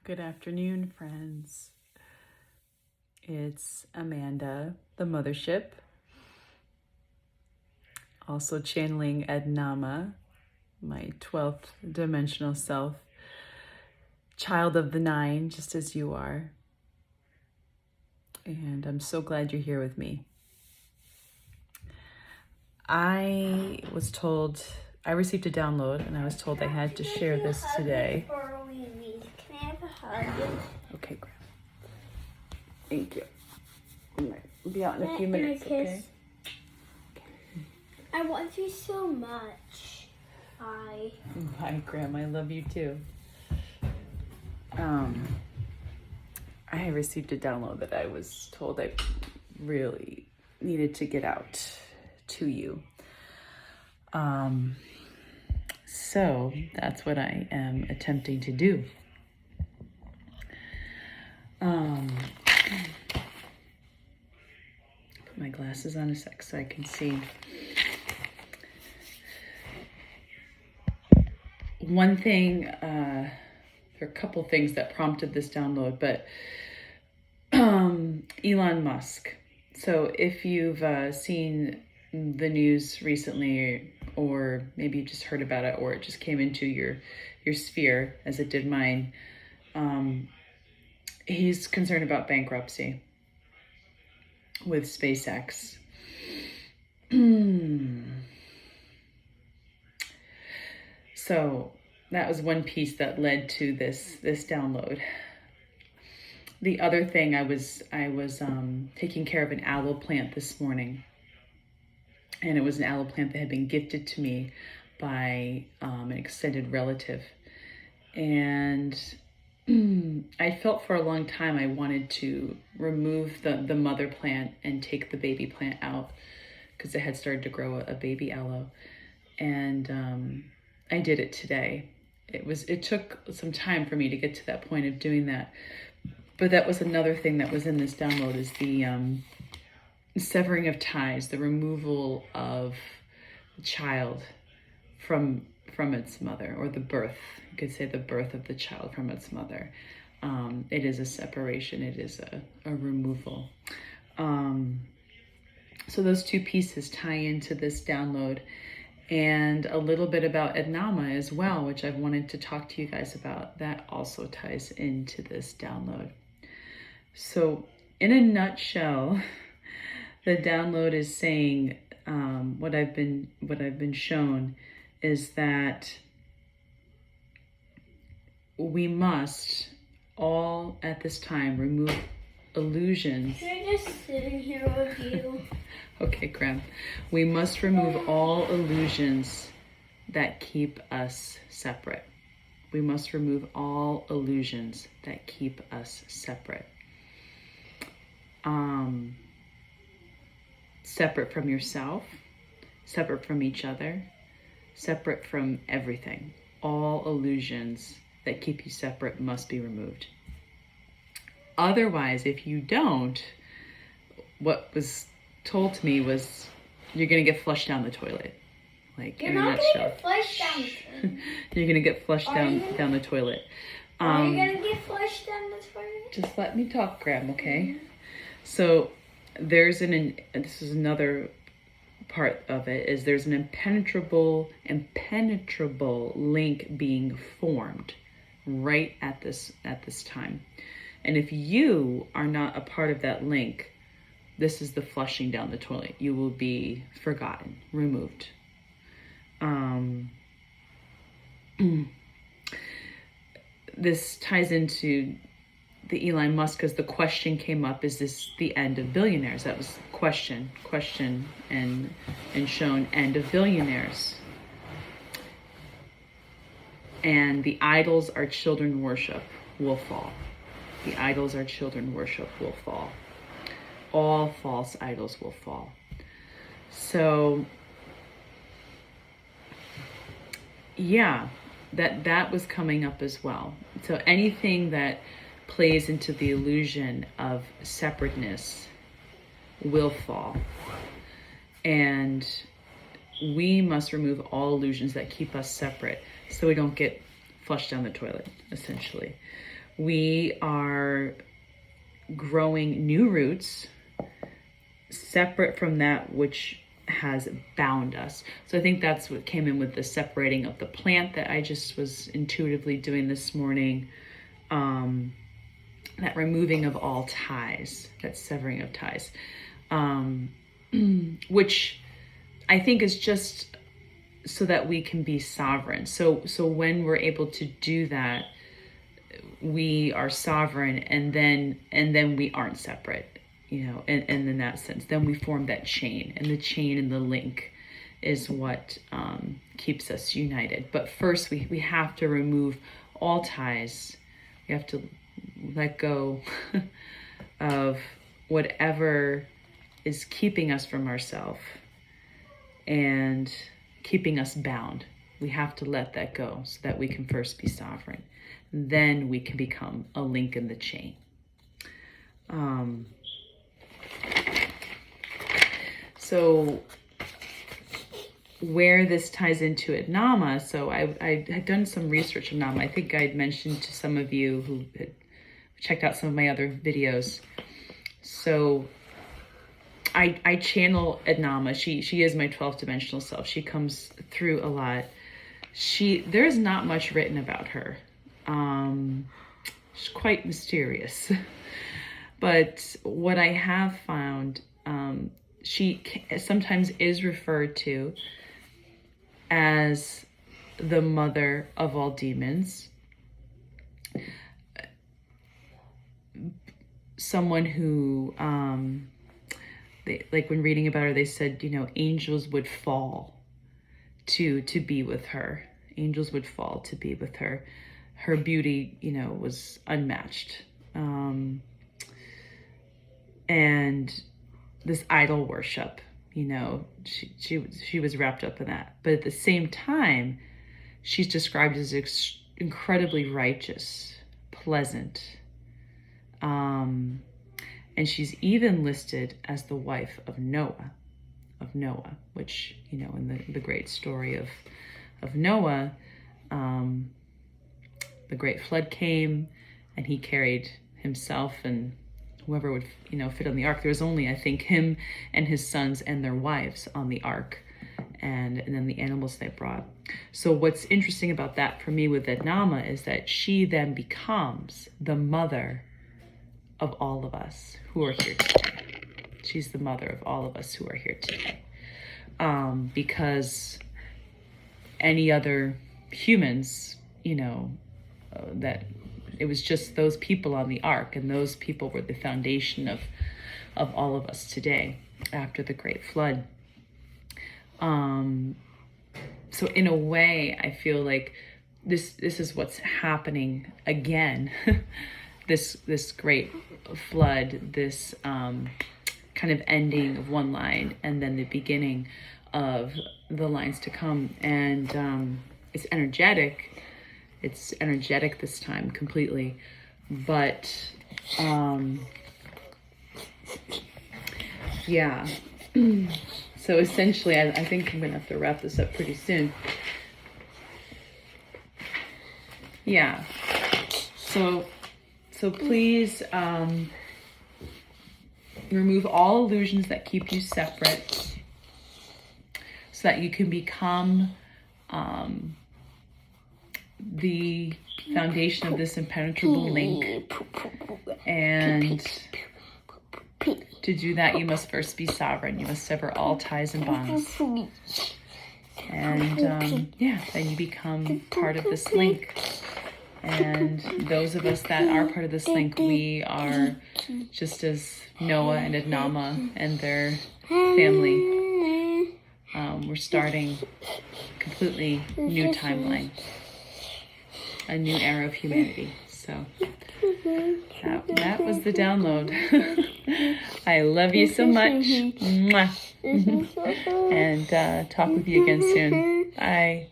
Good afternoon, friends. It's Amanda, the mothership, also channeling ADNAMA, my 12th dimensional self, child of the 9, just as you are. And I'm so glad you're here with me. I received a download and I was told I had to share this today. Can I have a hug? Okay, great. Thank you. All right. I'll be out in a few minutes, okay? I want you so much. Bye. Bye, Grandma. I love you too. I received a download that I was told I really needed to get out to you. So that's what I am attempting to do. Put my glasses on a sec so I can see. One thing, there are a couple things that prompted this download, but Elon Musk. So if you've seen the news recently, or maybe you just heard about it, or it just came into your sphere as it did mine, he's concerned about bankruptcy with SpaceX. So that was one piece that led to this download. The other thing, I was taking care of an aloe plant this morning, and it was an aloe plant that had been gifted to me by an extended relative. And I felt for a long time I wanted to remove the mother plant and take the baby plant out because it had started to grow a baby aloe. And I did it today. It took some time for me to get to that point of doing that. But that was another thing that was in this download, is the severing of ties, the removal of the child from its mother, or the birth. You could say the birth of the child from its mother. It is a separation. It is a removal. So those two pieces tie into this download, and a little bit about ADNAMA as well, which I've wanted to talk to you guys about. That also ties into this download. So in a nutshell, the download is saying, what I've been shown is that we must all at this time remove illusions. Should I just sit in here with you? Okay, Graham. We must remove all illusions that keep us separate. We must remove all illusions that keep us separate. Separate from yourself, separate from each other, separate from everything. All illusions that keep you separate must be removed. Otherwise, if you don't, what was told to me was you're going to get flushed down the toilet. Like, You're in a not nutshell. going to get flushed down the toilet. You're going to get flushed down the toilet. Are you going to get flushed down the toilet? Just let me talk, Graham, okay? So there's this is another part of it, is there's an impenetrable link being formed right at this time. And if you are not a part of that link, this is the flushing down the toilet. You will be forgotten, removed. This ties into the Elon Musk, because the question came up, is this the end of billionaires? That was question and shown, end of billionaires. And the idols our children worship will fall. The idols our children worship will fall. All false idols will fall. So, yeah, that was coming up as well. So anything that plays into the illusion of separateness will fall. And we must remove all illusions that keep us separate so we don't get flushed down the toilet, essentially. We are growing new roots separate from that which has bound us. So I think that's what came in with the separating of the plant that I just was intuitively doing this morning. That removing of all ties, that severing of ties, which I think is just so that we can be sovereign. So when we're able to do that, we are sovereign, and then we aren't separate, and in that sense, then we form that chain, and the chain and the link is what keeps us united. But first, we have to remove all ties. We have to let go of whatever is keeping us from ourselves and keeping us bound. We have to let that go so that we can first be sovereign. Then we can become a link in the chain. So where this ties into ADNAMA, so I had done some research on ADNAMA. I think I'd mentioned to some of you who had checked out some of my other videos. So I channel ADNAMA. She is my 12th dimensional self. She comes through a lot. There's not much written about her. She's quite mysterious. But what I have found, she sometimes is referred to as the mother of all demons. Someone who, like when reading about her, they said, angels would fall to be with her. Angels would fall to be with her. Her beauty, was unmatched. And this idol worship, she was wrapped up in that. But at the same time, she's described as incredibly righteous, pleasant. And she's even listed as the wife of Noah, which, in the great story of Noah, the great flood came and he carried himself and whoever would, fit on the ark. There was only, I think, him and his sons and their wives on the ark, and then the animals they brought. So what's interesting about that for me with ADNAMA is that she then becomes the mother of all of us who are here today. She's the mother of all of us who are here today. Because any other humans, that it was just those people on the ark, and those people were the foundation of all of us today after the great flood. So in a way, I feel like this is what's happening again. this great flood, this kind of ending of one line, and then the beginning of the lines to come. And it's energetic. It's energetic this time completely, but yeah. So essentially, I think I'm gonna have to wrap this up pretty soon. Yeah. So please remove all illusions that keep you separate, so that you can become the foundation of this impenetrable link. And to do that, you must first be sovereign. You must sever all ties and bonds. And then you become part of this link. And those of us that are part of this link, we are just as Noah and ADNAMA and their family. We're starting a completely new timeline, a new era of humanity. So that was the download. I love you so much. Mwah. And talk with you again soon. Bye.